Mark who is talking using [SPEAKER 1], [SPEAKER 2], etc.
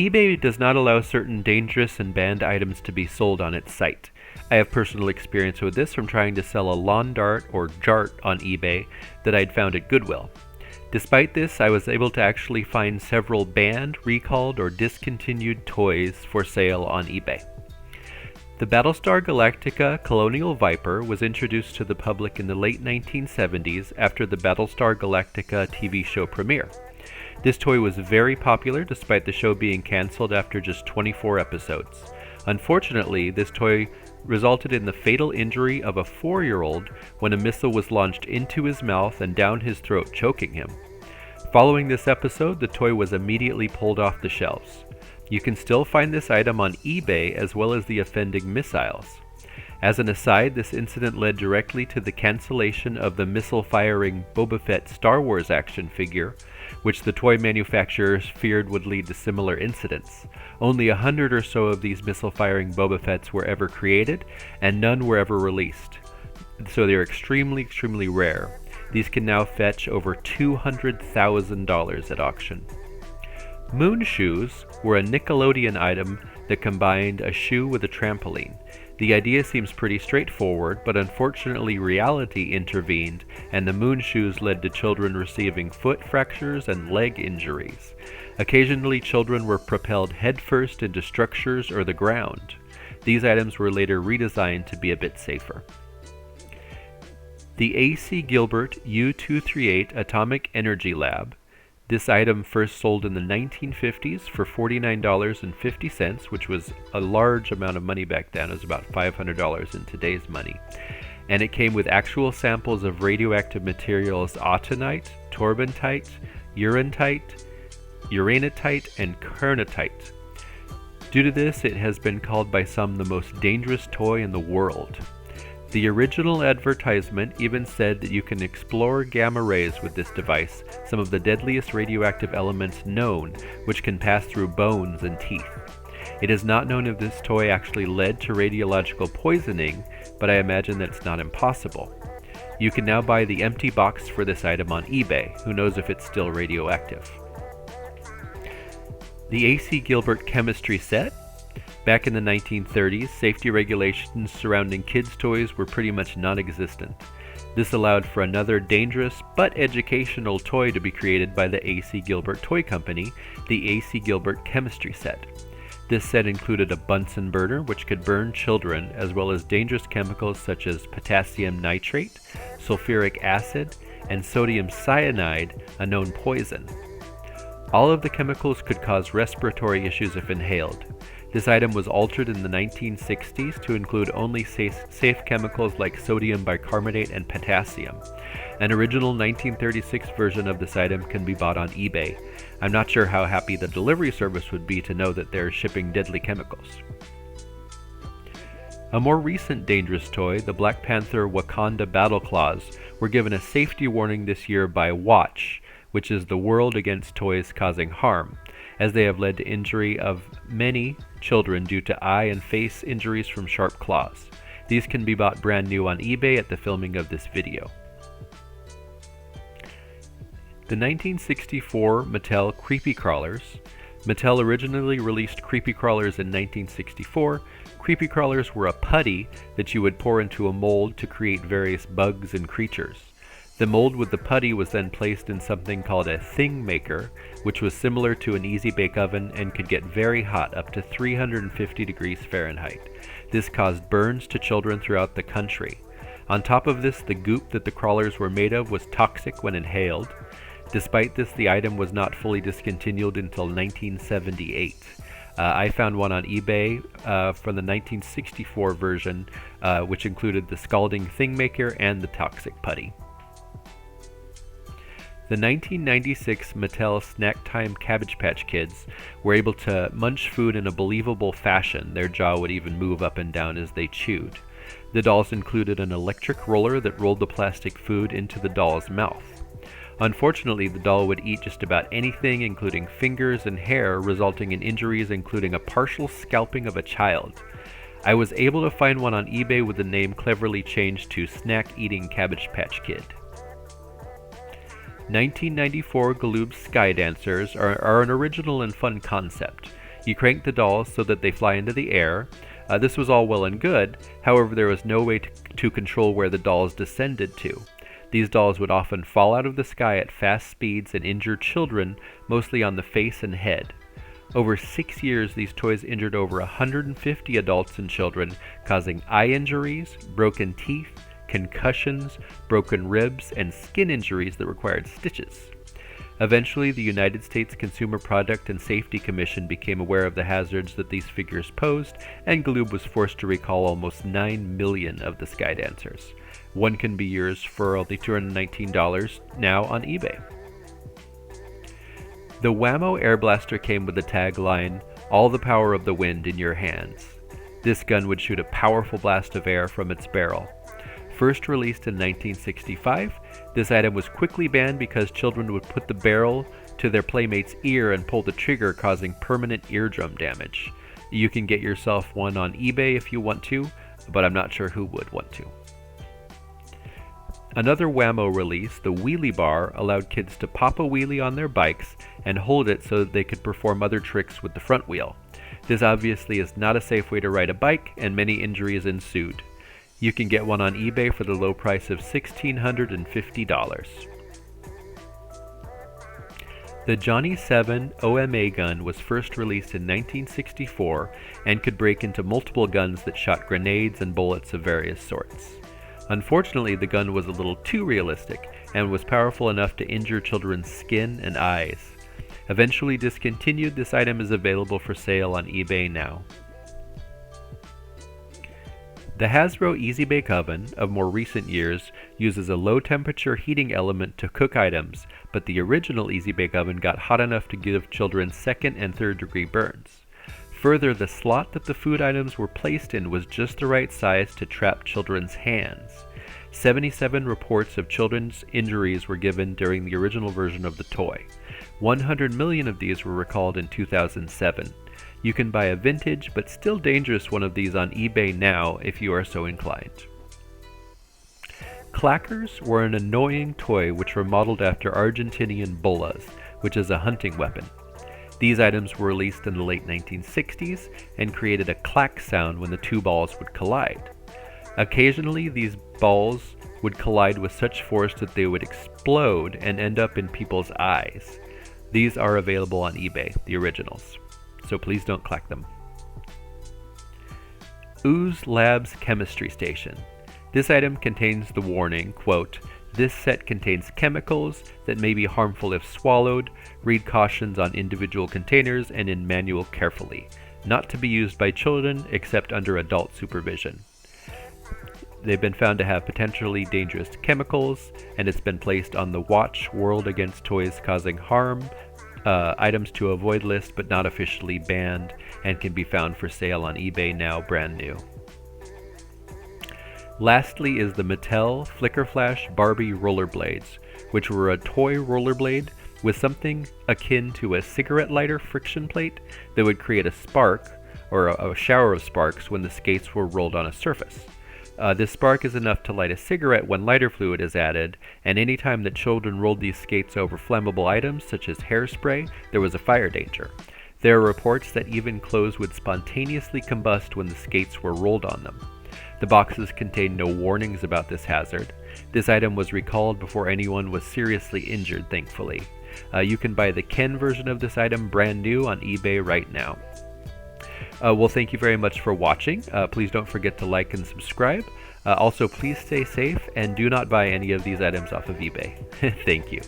[SPEAKER 1] eBay does not allow certain dangerous and banned items to be sold on its site. I have personal experience with this from trying to sell a lawn dart or jart on eBay that I'd found at Goodwill. Despite this, I was able to actually find several banned, recalled, or discontinued toys for sale on eBay. The Battlestar Galactica Colonial Viper was introduced to the public in the late 1970s after the Battlestar Galactica TV show premiere. This toy was very popular despite the show being cancelled after just 24 episodes. Unfortunately, this toy resulted in the fatal injury of a 4-year-old when a missile was launched into his mouth and down his throat, choking him. Following this episode, the toy was immediately pulled off the shelves. You can still find this item on eBay as well as the offending missiles. As an aside, this incident led directly to the cancellation of the missile-firing Boba Fett Star Wars action figure, which the toy manufacturers feared would lead to similar incidents. Only 100 or so of these missile-firing Boba Fetts were ever created, and none were ever released. So they're extremely rare. These can now fetch over $200,000 at auction. Moon shoes were a Nickelodeon item that combined a shoe with a trampoline. The idea seems pretty straightforward, but unfortunately reality intervened, and the moon shoes led to children receiving foot fractures and leg injuries. Occasionally, children were propelled headfirst into structures or the ground. These items were later redesigned to be a bit safer. The A.C. Gilbert U-238 Atomic Energy Lab. This item first sold in the 1950s for $49.50, which was a large amount of money back then. It was about $500 in today's money. And it came with actual samples of radioactive materials autunite, turbantite, uranitite, and kernitite. Due to this, it has been called by some the most dangerous toy in the world. The original advertisement even said that you can explore gamma rays with this device, some of the deadliest radioactive elements known, which can pass through bones and teeth. It is not known if this toy actually led to radiological poisoning, but I imagine that's not impossible. You can now buy the empty box for this item on eBay. Who knows if it's still radioactive? The A.C. Gilbert chemistry set. Back in the 1930s, safety regulations surrounding kids' toys were pretty much non-existent. This allowed for another dangerous but educational toy to be created by the A.C. Gilbert Toy Company, the A.C. Gilbert chemistry set. This set included a Bunsen burner, which could burn children, as well as dangerous chemicals such as potassium nitrate, sulfuric acid, and sodium cyanide, a known poison. All of the chemicals could cause respiratory issues if inhaled. This item was altered in the 1960s to include only safe chemicals like sodium bicarbonate and potassium. An original 1936 version of this item can be bought on eBay. I'm not sure how happy the delivery service would be to know that they're shipping deadly chemicals. A more recent dangerous toy, the Black Panther Wakanda Battle Claws, were given a safety warning this year by WATCH, which is the World Against Toys Causing Harm, as they have led to injury of many children due to eye and face injuries from sharp claws. These can be bought brand new on eBay at the filming of this video. The 1964 Mattel Creepy Crawlers. Mattel originally released Creepy Crawlers in 1964. Creepy Crawlers were a putty that you would pour into a mold to create various bugs and creatures. The mold with the putty was then placed in something called a thing maker, which was similar to an easy bake oven and could get very hot, up to 350 degrees Fahrenheit. This caused burns to children throughout the country. On top of this, the goop that the crawlers were made of was toxic when inhaled. Despite this, the item was not fully discontinued until 1978. I found one on eBay from the 1964 version, which included the scalding thing maker and the toxic putty. The 1996 Mattel Snack Time Cabbage Patch Kids were able to munch food in a believable fashion. Their jaw would even move up and down as they chewed. The dolls included an electric roller that rolled the plastic food into the doll's mouth. Unfortunately, the doll would eat just about anything, including fingers and hair, resulting in injuries including a partial scalping of a child. I was able to find one on eBay with the name cleverly changed to Snack Eating Cabbage Patch Kid. 1994 Galoob Sky Dancers are an original and fun concept. You crank the dolls so that they fly into the air. This was all well and good, however there was no way to control where the dolls descended to. These dolls would often fall out of the sky at fast speeds and injure children, mostly on the face and head. Over 6 years, these toys injured over 150 adults and children, causing eye injuries, broken teeth, concussions, broken ribs, and skin injuries that required stitches. Eventually, the United States Consumer Product and Safety Commission became aware of the hazards that these figures posed, and Galoob was forced to recall almost 9 million of the Skydancers. One can be yours for only $219 now on eBay. The Whammo Air Blaster came with the tagline, "All the power of the wind in your hands." This gun would shoot a powerful blast of air from its barrel. First released in 1965, this item was quickly banned because children would put the barrel to their playmate's ear and pull the trigger, causing permanent eardrum damage. You can get yourself one on eBay if you want to, but I'm not sure who would want to. Another Whammo release, the Wheelie Bar, allowed kids to pop a wheelie on their bikes and hold it so that they could perform other tricks with the front wheel. This obviously is not a safe way to ride a bike, and many injuries ensued. You can get one on eBay for the low price of $1,650. The Johnny 7 OMA gun was first released in 1964 and could break into multiple guns that shot grenades and bullets of various sorts. Unfortunately, the gun was a little too realistic and was powerful enough to injure children's skin and eyes. Eventually discontinued, this item is available for sale on eBay now. The Hasbro Easy Bake Oven of more recent years uses a low temperature heating element to cook items, but the original Easy Bake Oven got hot enough to give children second and third degree burns. Further, the slot that the food items were placed in was just the right size to trap children's hands. 77 reports of children's injuries were given during the original version of the toy. 100 million of these were recalled in 2007. You can buy a vintage but still dangerous one of these on eBay now if you are so inclined. Clackers were an annoying toy which were modeled after Argentinian bolas, which is a hunting weapon. These items were released in the late 1960s and created a clack sound when the two balls would collide. Occasionally, these balls would collide with such force that they would explode and end up in people's eyes. These are available on eBay, the originals, so please don't clack them. Ooze Labs Chemistry Station. This item contains the warning, quote, "This set contains chemicals that may be harmful if swallowed. Read cautions on individual containers and in manual carefully. Not to be used by children except under adult supervision." They've been found to have potentially dangerous chemicals, and it's been placed on the Watch World Against Toys Causing Harm items to avoid list, but not officially banned, and can be found for sale on eBay now, brand new. Lastly is the Mattel Flicker Flash Barbie Rollerblades, which were a toy rollerblade with something akin to a cigarette lighter friction plate that would create a spark, or a shower of sparks, when the skates were rolled on a surface. This spark is enough to light a cigarette when lighter fluid is added, and any time that children rolled these skates over flammable items such as hairspray, there was a fire danger. There are reports that even clothes would spontaneously combust when the skates were rolled on them. The boxes contained no warnings about this hazard. This item was recalled before anyone was seriously injured, thankfully. You can buy the Ken version of this item brand new on eBay right now. Well, thank you very much for watching. Please don't forget to like and subscribe. Also, please stay safe and do not buy any of these items off of eBay. Thank you.